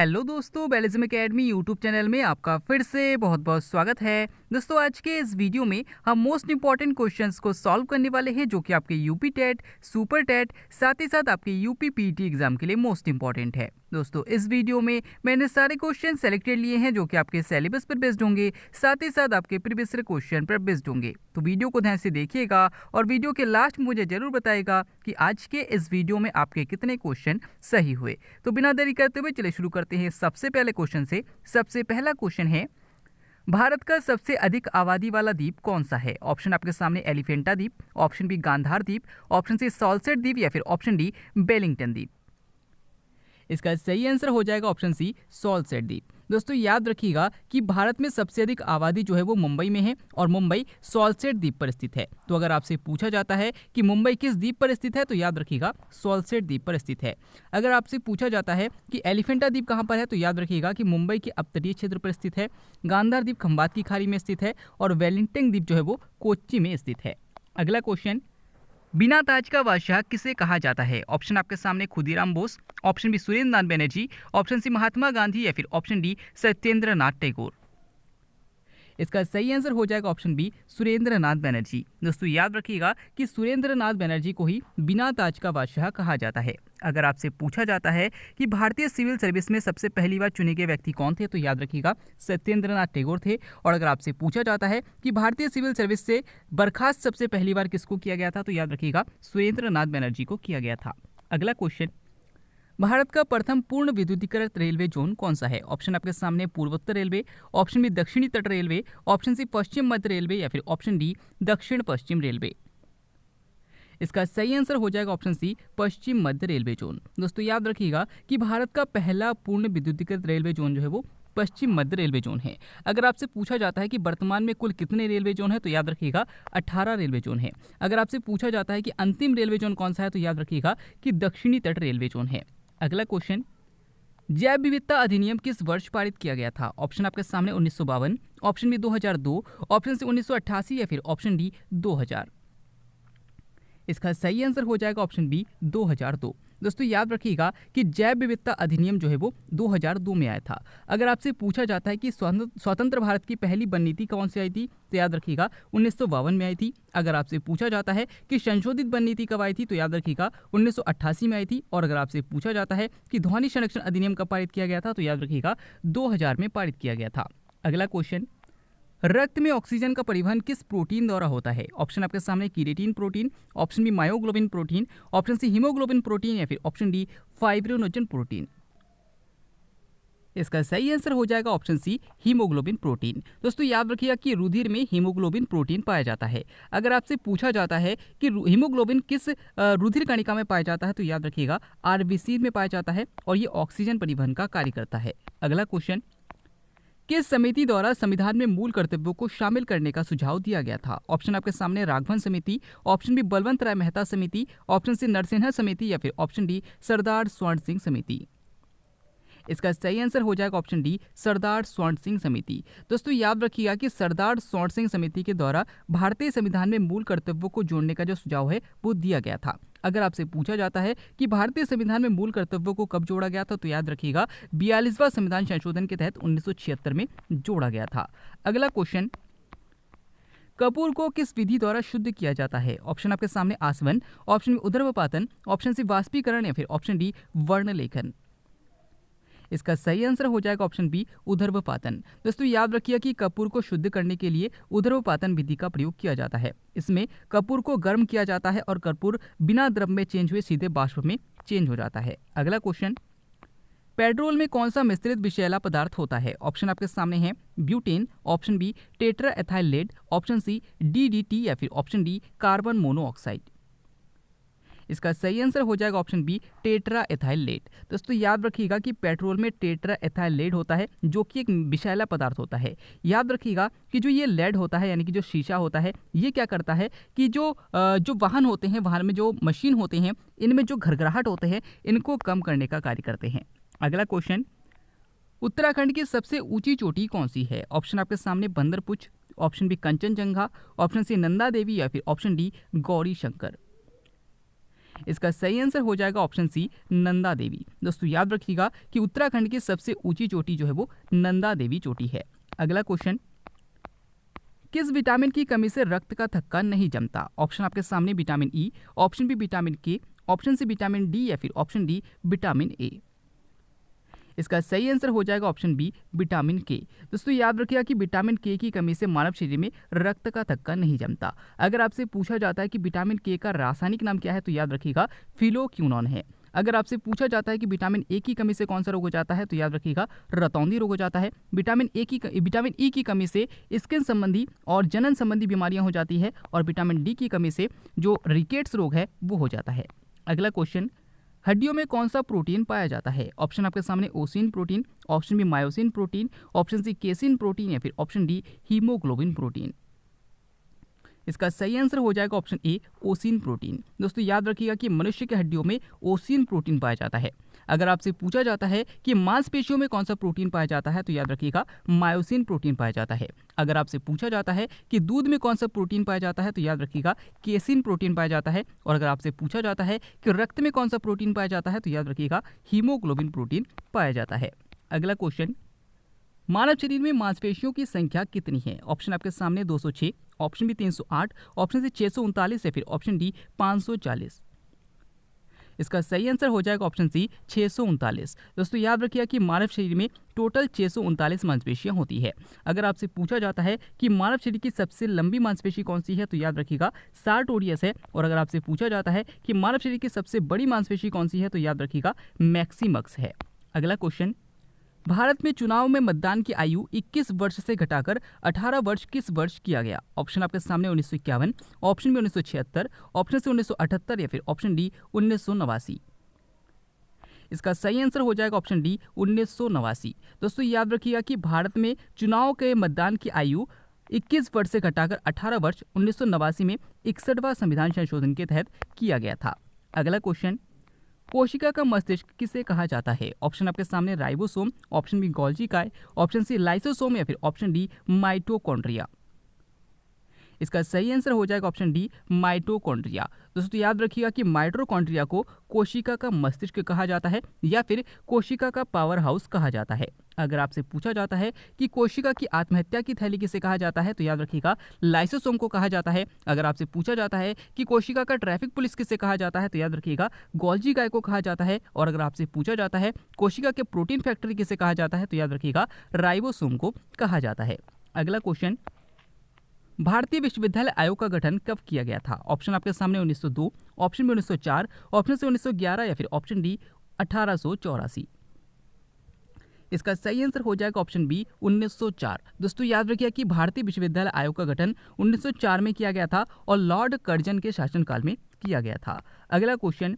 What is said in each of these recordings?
Hello दोस्तों, बेलिज्म academy YouTube channel में आपका फिर से बहुत बहुत स्वागत है। दोस्तों, आज के इस वीडियो में हम मोस्ट इंपॉर्टेंट क्वेश्चंस को सॉल्व करने वाले हैं जो कि आपके यूपी टेट, सुपर टेट, साथ ही साथ आपके यूपी पीटी एग्जाम के लिए मोस्ट इंपॉर्टेंट है। दोस्तों, इस वीडियो में मैंने सारे क्वेश्चन सेलेक्टेड लिए हैं जो कि आपके सिलेबस पर बेस्ड होंगे, साथ ही साथ आपके प्रीवियस क्वेश्चन पर बेस्ड होंगे। तो वीडियो को ध्यान से देखिएगा और वीडियो के लास्ट में मुझे जरूर बताइएगा कि आज के इस वीडियो में आपके कितने क्वेश्चन सही हुए। तो बिना देरी करते हुए चलिए शुरू करते हैं सबसे पहले क्वेश्चन से। सबसे पहला क्वेश्चन है, भारत का सबसे अधिक आबादी वाला द्वीप कौन सा है? ऑप्शन आपके सामने एलिफेंटा द्वीप, ऑप्शन बी गांधार द्वीप, ऑप्शन सी सॉल्सेट द्वीप या फिर ऑप्शन डी बेलिंगटन द्वीप। इसका सही आंसर हो जाएगा ऑप्शन सी सॉल्सेट द्वीप। दोस्तों, याद रखिएगा कि भारत में सबसे अधिक आबादी जो है वो मुंबई में है और मुंबई सॉल्सेट द्वीप पर स्थित है। तो अगर आपसे पूछा जाता है कि मुंबई किस द्वीप पर स्थित है तो याद रखिएगा सॉल्सेट द्वीप पर स्थित है। अगर आपसे पूछा जाता है कि एलिफेंटा द्वीप कहाँ पर है तो याद रखिएगा कि मुंबई के अपतटीय क्षेत्र पर स्थित है। गांधार द्वीप खंबात की खाड़ी में स्थित है और वेलिंगटन द्वीप जो है वो कोच्चि में स्थित है। अगला क्वेश्चन, बिना ताज का बादशाह किसे कहा जाता है? ऑप्शन आपके सामने खुदीराम बोस, ऑप्शन बी सुरेंद्र नाथ बनर्जी, ऑप्शन सी महात्मा गांधी या फिर ऑप्शन डी सत्येंद्र नाथ टैगोर। इसका सही आंसर हो जाएगा ऑप्शन बी सुरेंद्र नाथ बनर्जी। दोस्तों, याद रखिएगा कि सुरेंद्र नाथ बनर्जी को ही बिना ताज का बादशाह कहा जाता है। अगर आपसे पूछा जाता है कि भारतीय सिविल सर्विस में सबसे पहली बार चुने गए व्यक्ति कौन थे तो याद रखिएगा सत्येंद्र नाथ टैगोर थे। और अगर आपसे पूछा जाता है कि भारतीय सिविल सर्विस से बर्खास्त सबसे पहली बार किसको किया गया था तो याद रखिएगा सुरेंद्र नाथ बनर्जी को किया गया था। अगला क्वेश्चन, भारत का प्रथम पूर्ण विद्युतीकृत रेलवे जोन कौन सा है? ऑप्शन आपके सामने पूर्वोत्तर रेलवे, ऑप्शन बी दक्षिणी तट रेलवे, ऑप्शन सी पश्चिम मध्य रेलवे या फिर ऑप्शन डी दक्षिण पश्चिम रेलवे। इसका सही आंसर हो जाएगा ऑप्शन सी पश्चिम मध्य रेलवे जोन। दोस्तों, याद रखिएगा कि भारत का पहला पूर्ण विद्युतीकृत रेलवे जोन जो है वो पश्चिम मध्य रेलवे जोन है। अगर आपसे पूछा जाता है कि वर्तमान में कुल कितने रेलवे जोन है तो याद रखिएगा 18 रेलवे जोन है। अगर आपसे पूछा जाता है कि अंतिम रेलवे जोन कौन सा है तो याद रखिएगा कि दक्षिणी तट रेलवे जोन है। अगला क्वेश्चन, जैव विविधता अधिनियम किस वर्ष पारित किया गया था? ऑप्शन आपके सामने 1952, ऑप्शन बी 2002, ऑप्शन सी 1988 या फिर ऑप्शन डी 2000। इसका सही आंसर हो जाएगा ऑप्शन बी 2002। दोस्तों, याद रखिएगा कि जैव विविधता अधिनियम जो है वो 2002 में आया था। अगर आपसे पूछा जाता है कि स्वतंत्र भारत की पहली वन नीति कौन सी आई थी तो याद रखिएगा 1952 में आई थी। अगर आपसे पूछा जाता है कि संशोधित वन नीति कब आई थी तो याद रखिएगा 1988 में आई थी। और अगर आपसे पूछा जाता है कि ध्वनि संरक्षण अधिनियम कब पारित किया गया था तो याद रखिएगा 2000 में पारित किया गया था। अगला क्वेश्चन, रक्त में ऑक्सीजन का परिवहन किस प्रोटीन द्वारा होता है? ऑप्शन आपके सामने keratin protein, option B myoglobin protein, option C haemoglobin protein या फिर ऑप्शन डी फाइब्रिनोजन प्रोटीन। इसका सही आंसर हो जाएगा ऑप्शन सी हीमोग्लोबिन प्रोटीन। दोस्तों, याद रखिएगा कि रुधिर में हीमोग्लोबिन प्रोटीन पाया जाता है। अगर आपसे पूछा जाता है कि हीमोग्लोबिन किस रुधिर कणिका में पाया जाता है तो याद रखिएगा आरबीसी में पाया जाता है और ये ऑक्सीजन परिवहन का कार्य करता है। अगला क्वेश्चन, किस समिति द्वारा संविधान में मूल कर्तव्यों को शामिल करने का सुझाव दिया गया था? ऑप्शन आपके सामने राघवन समिति, ऑप्शन बी बलवंत राय मेहता समिति, ऑप्शन सी नरसिन्हा समिति या फिर ऑप्शन डी सरदार स्वर्ण सिंह समिति। इसका सही आंसर हो जाएगा ऑप्शन डी सरदार स्वर्ण सिंह समिति। दोस्तों, याद रखिएगा कि सरदार स्वर्ण सिंह समिति के द्वारा भारतीय संविधान में मूल कर्तव्यों को जोड़ने का जो सुझाव है वो दिया गया था। अगर आपसे पूछा जाता है कि भारतीय संविधान में मूल कर्तव्यों को कब जोड़ा गया था तो याद रखिएगा 42वां संविधान संशोधन के तहत 1976 में जोड़ा गया था। अगला क्वेश्चन, कपूर को किस विधि द्वारा शुद्ध किया जाता है? ऑप्शन आपके सामने आसवन, ऑप्शन बी उदर्वपातन, ऑप्शन सी वाष्पीकरण या फिर ऑप्शन डी वर्णलेखन। इसका सही आंसर हो जाएगा ऑप्शन बी उदर्वपातन। दोस्तों, याद रखिए कि कपूर को शुद्ध करने के लिए उदर्वपातन विधि का प्रयोग किया जाता है। इसमें कपूर को गर्म किया जाता है और कपूर बिना द्रव में चेंज हुए सीधे बाष्प में चेंज हो जाता है। अगला क्वेश्चन, पेट्रोल में कौन सा मिश्रित विषैला पदार्थ होता है? ऑप्शन आपके सामने है butane, option B tetra ethyl lead, option C DDT या फिर ऑप्शन डी कार्बन मोनोऑक्साइड। इसका सही आंसर हो जाएगा option B tetra ethyl lead. दोस्तों, याद रखिएगा कि पेट्रोल में टेट्रा एथाइल लेड होता है जो कि एक विषैला पदार्थ होता है। याद रखिएगा कि जो ये लेड होता है यानी कि जो शीशा होता है ये क्या करता है कि जो वाहन होते हैं, वाहन में जो मशीन होते हैं इनमें जो घरघराहट होते हैं इनको कम करने का कार्य करते हैं। अगला क्वेश्चन, उत्तराखंड की सबसे ऊंची चोटी कौन सी है? ऑप्शन आपके सामने Bandarpunch, option B Kanchenjunga, option C Nanda Devi या फिर ऑप्शन डी गौरी शंकर। इसका सही आंसर हो जाएगा ऑप्शन सी, नंदा देवी। दोस्तों याद रखिएगा कि उत्तराखंड की सबसे ऊंची चोटी जो है वो नंदा देवी चोटी है। अगला क्वेश्चन, किस विटामिन की कमी से रक्त का थक्का नहीं जमता? ऑप्शन आपके सामने, vitamin E, option B vitamin K, option C vitamin D या फिर ऑप्शन डी विटामिन ए। इसका सही आंसर हो जाएगा ऑप्शन बी, विटामिन के। दोस्तों याद रखिएगा कि विटामिन के की कमी से मानव शरीर में रक्त का थक्का नहीं जमता। अगर आपसे पूछा जाता है कि विटामिन के का रासायनिक नाम क्या है तो याद रखिएगा फिलोक्यूनॉन है। अगर आपसे पूछा जाता है कि विटामिन ए की कमी से कौन सा रोग हो जाता है तो याद रखिएगा रतौंधी रोग हो जाता है। विटामिन ई की कमी से स्किन संबंधी और जनन संबंधी बीमारियां हो जाती है, और विटामिन डी की कमी से जो रिकेट्स रोग है वो हो जाता है। अगला क्वेश्चन, हड्डियों में कौन सा प्रोटीन पाया जाता है? ऑप्शन आपके सामने, ossein protein, option B myosin protein, option C casein protein या फिर ऑप्शन डी हीमोग्लोबिन प्रोटीन। इसका सही आंसर हो जाएगा ऑप्शन ए, ओसिन प्रोटीन। दोस्तों याद रखिएगा कि मनुष्य के हड्डियों में ओसिन प्रोटीन पाया जाता है। अगर आपसे पूछा जाता है कि मांसपेशियों में कौन सा प्रोटीन पाया जाता है तो याद रखिएगा मायोसिन प्रोटीन पाया जाता है। अगर आपसे पूछा जाता है कि दूध में कौन सा प्रोटीन पाया जाता है तो याद रखिएगा केसिन प्रोटीन पाया जाता है। और अगर आपसे पूछा जाता है कि रक्त में कौन सा प्रोटीन पाया जाता है तो याद रखिएगा हीमोग्लोबिन प्रोटीन पाया जाता है। अगला क्वेश्चन, मानव शरीर में मांसपेशियों की संख्या कितनी है? ऑप्शन आपके सामने 206, ऑप्शन बी 308, ऑप्शन सी 639 या फिर ऑप्शन डी 540। इसका सही आंसर हो जाएगा ऑप्शन सी, 639। दोस्तों याद रखिएगा कि मानव शरीर में टोटल 639 मांसपेशियां होती है। अगर आपसे पूछा जाता है कि मानव शरीर की सबसे लंबी मांसपेशी कौन सी है तो याद रखिएगा सार्टोरियस है। और अगर आपसे पूछा जाता है कि मानव शरीर की सबसे बड़ी मांसपेशी कौन सी है तो याद रखिएगा मैक्सिमक्स है। अगला क्वेश्चन, भारत में चुनाव में मतदान की आयु 21 वर्ष से घटाकर 18 वर्ष किस वर्ष किया गया? ऑप्शन आपके सामने 1951, ऑप्शन बी 1976, ऑप्शन सी 1978 या फिर ऑप्शन डी 1989। इसका सही आंसर हो जाएगा ऑप्शन डी 1989। दोस्तों याद रखिएगा कि भारत में चुनाव के मतदान की आयु 21 वर्ष से घटाकर 18 वर्ष 1989 में 61वां संविधान संशोधन के तहत किया गया था। अगला क्वेश्चन, कोशिका का मस्तिष्क किसे कहा जाता है? ऑप्शन आपके सामने, राइबोसोम, ऑप्शन बी गोल्जी काय, ऑप्शन सी लाइसोसोम या फिर ऑप्शन डी माइटोकॉन्ड्रिया। इसका सही आंसर हो जाएगा ऑप्शन डी माइटोकॉन्ड्रिया। दोस्तों याद रखिएगा कि माइटोकॉन्ड्रिया को कोशिका का मस्तिष्क कहा जाता है या फिर कोशिका का पावर हाउस कहा जाता है। अगर आपसे पूछा जाता है कि कोशिका की आत्महत्या की थैली किसे कहा जाता है तो याद रखिएगा लाइसोसोम को कहा जाता है। अगर आपसे पूछा जाता है कि कोशिका का ट्रैफिक पुलिस किसे कहा जाता है तो याद रखिएगा गोल्जी गाय को कहा जाता है। और अगर आपसे पूछा जाता है कोशिका के प्रोटीन फैक्ट्री किसे कहा जाता है तो याद रखिएगा राइबोसोम को कहा जाता है। अगला क्वेश्चन, भारतीय विश्वविद्यालय आयोग का गठन कब किया गया था? ऑप्शन आपके सामने 1902, ऑप्शन बी 1904, ऑप्शन सी 1911 या फिर ऑप्शन डी 1884। इसका सही आंसर हो जाएगा ऑप्शन बी 1904। दोस्तों याद रखिए कि भारतीय विश्वविद्यालय आयोग का गठन 1904 में किया गया था और लॉर्ड कर्जन के शासनकाल में किया गया था। अगला क्वेश्चन,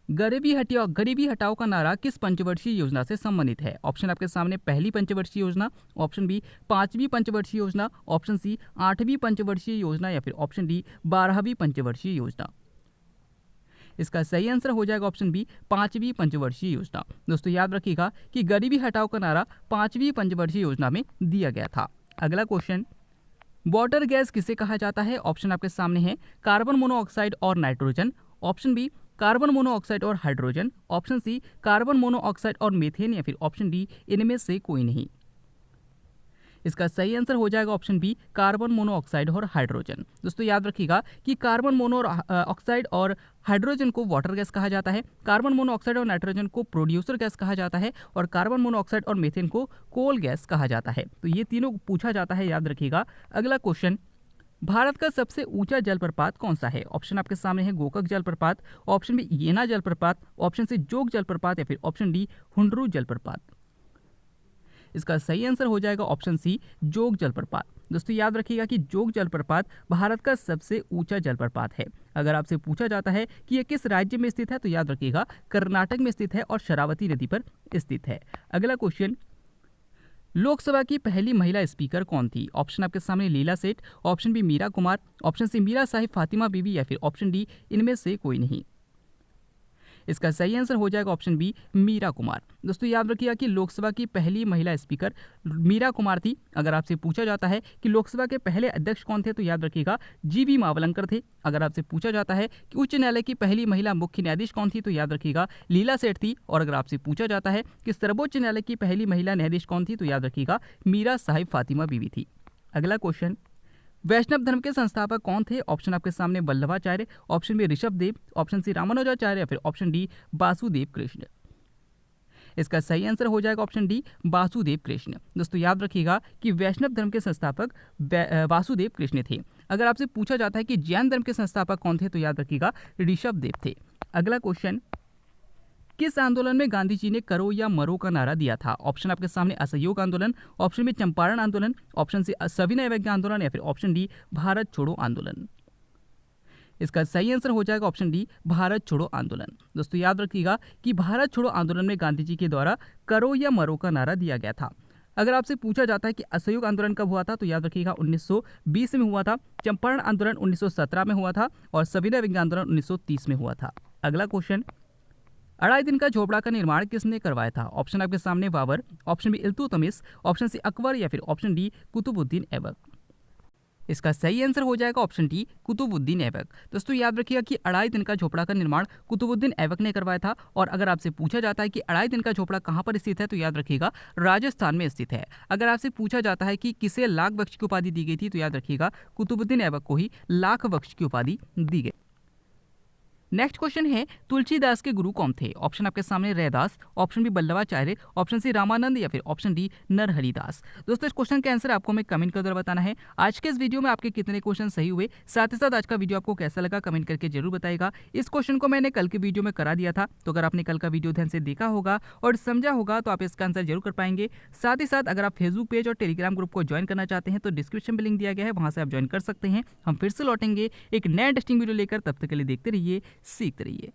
गरीबी हटाओ का नारा किस पंचवर्षीय योजना से संबंधित है? ऑप्शन आपके सामने, पहली पंचवर्षीय योजना, ऑप्शन बी 5वीं पंचवर्षीय योजना, ऑप्शन सी 8वीं पंचवर्षीय योजना या फिर ऑप्शन डी 12वीं पंचवर्षीय योजना। इसका सही आंसर हो जाएगा ऑप्शन बी 5वीं पंचवर्षीय योजना। दोस्तों याद रखिएगा कि गरीबी हटाओ का नारा 5वीं पंचवर्षीय योजना में दिया गया था। अगला क्वेश्चन, वाटर गैस किसे कहा जाता है? ऑप्शन आपके सामने है, कार्बन मोनोऑक्साइड और nitrogen, option B carbon monoxide और hydrogen, option C carbon monoxide और मीथेन या फिर ऑप्शन डी इनमें से कोई नहीं। इसका सही आंसर हो जाएगा ऑप्शन बी कार्बन मोनोऑक्साइड और हाइड्रोजन। दोस्तों याद रखिएगा कि कार्बन मोनोऑक्साइड और हाइड्रोजन को वाटर गैस कहा जाता है, कार्बन मोनोऑक्साइड और नाइट्रोजन को प्रोड्यूसर गैस कहा जाता है और कार्बन मोनोऑक्साइड और मीथेन को कोल गैस कहा जाता है। तो ये तीनों पूछा जाता है, याद रखिएगा। अगला क्वेश्चन, भारत का सबसे ऊंचा जलप्रपात कौन सा है? ऑप्शन आपके सामने है, गोकक जलप्रपात, ऑप्शन बी येना जलप्रपात, ऑप्शन सी जोग जलप्रपात या फिर ऑप्शन डी हुंड्रू जलप्रपात। इसका सही आंसर हो जाएगा ऑप्शन सी जोग जलप्रपात। दोस्तों याद रखिएगा कि जोग जलप्रपात भारत का सबसे ऊंचा जलप्रपात है। अगर आपसे पूछा जाता है कि यह किस राज्य में स्थित है तो याद रखिएगा कर्नाटक में स्थित है और शरावती नदी पर स्थित है। अगला क्वेश्चन, लोकसभा की पहली महिला स्पीकर कौन थी? ऑप्शन आपके सामने, Leila Seth, option B Meira Kumar, option C Meera Sahib Fathima Beevi या फिर ऑप्शन डी इनमें से कोई नहीं। इसका सही आंसर हो जाएगा ऑप्शन बी मीरा कुमार। दोस्तों याद रखिएगा कि लोकसभा की पहली महिला स्पीकर मीरा कुमार थी। अगर आपसे पूछा जाता है कि लोकसभा के पहले अध्यक्ष कौन थे तो याद रखिएगा जीवी मावलंकर थे। अगर आपसे पूछा जाता है कि उच्च न्यायालय की पहली महिला मुख्य न्यायाधीश कौन थी तो याद रखिएगा लीला सेठ थी। और अगर आपसे पूछा जाता है कि सर्वोच्च न्यायालय की पहली महिला न्यायाधीश कौन थी तो याद रखिएगा मीरा साहिब फातिमा बीवी थी। अगला क्वेश्चन, वैष्णव धर्म के संस्थापक कौन थे? ऑप्शन आपके सामने Vallabhacharya, option B Rishabh Dev, option C Ramanujacharya या फिर ऑप्शन डी वासुदेव कृष्ण। इसका सही आंसर हो जाएगा ऑप्शन डी वासुदेव कृष्ण। दोस्तों याद रखिएगा कि वैष्णव धर्म के संस्थापक वासुदेव कृष्ण थे। अगर आपसे पूछा जाता है कि जैन धर्म के संस्थापक कौन थे तो याद रखिएगा ऋषभ देव थे। अगला क्वेश्चन, किस आंदोलन में गांधी जी ने करो या मरो का नारा दिया था? ऑप्शन आपके सामने असहयोग आंदोलन, ऑप्शन बी चंपारण आंदोलन, ऑप्शन सी सविनय अवज्ञा आंदोलन या फिर ऑप्शन डी भारत छोड़ो आंदोलन। इसका सही आंसर हो जाएगा ऑप्शन डी भारत छोड़ो आंदोलन। दोस्तों याद रखिएगा कि भारत छोड़ो आंदोलन में गांधी जी के द्वारा करो या मरो का नारा दिया गया था। अगर आपसे पूछा जाता है कि असहयोग आंदोलन कब हुआ था तो याद रखिएगा 1920 में हुआ था, चंपारण आंदोलन 1917 में हुआ था और सविनय अवज्ञा आंदोलन 1930 में हुआ था। अगला क्वेश्चन, अढ़ाई दिन का झोपड़ा का निर्माण किसने करवाया था? ऑप्शन आपके सामने Babur, option B Iltutmish, option C Akbar या फिर ऑप्शन डी कुतुबुद्दीन ऐबक। इसका सही आंसर हो जाएगा ऑप्शन डी कुतुबुद्दीन ऐबक। दोस्तों याद रखिएगा कि अढ़ाई दिन का झोपड़ा का निर्माण कुतुबुद्दीन ऐबक ने करवाया था। और अगर आपसे पूछा जाता है कि अढ़ाई दिन का झोपड़ा कहाँ पर स्थित है तो याद रखिएगा राजस्थान में स्थित है। अगर आपसे पूछा जाता है कि किसे लाख वृक्ष की उपाधि दी गई थी तो याद रखिएगा कुतुबुद्दीन ऐबक को ही लाख वृक्ष की उपाधि दी गई। नेक्स्ट क्वेश्चन है, तुलसीदास के गुरु कौन थे? ऑप्शन आपके सामने Raidas, option B Vallabhacharya, option C Ramanand या फिर ऑप्शन डी नरहरिदास। दोस्तों इस क्वेश्चन का आंसर आपको हमें कमेंट कर बताना है। आज के इस वीडियो में आपके कितने क्वेश्चन सही हुए, साथ ही साथ आज का वीडियो आपको कैसा लगा कमेंट करके जरूर बताइएगा। इस क्वेश्चन को मैंने कल के वीडियो में करा दिया था, तो अगर आपने कल का वीडियो ध्यान से देखा होगा और समझा होगा तो आप इसका आंसर जरूर कर पाएंगे। साथ ही साथ अगर आप फेसबुक पेज और टेलीग्राम ग्रुप को ज्वाइन करना चाहते हैं तो डिस्क्रिप्शन में लिंक दिया गया है, वहां से आप ज्वाइन कर सकते हैं। हम फिर से लौटेंगे एक नया इंटरेस्टिंग वीडियो लेकर, तब तक के लिए देखते रहिए, सीखते रहिए।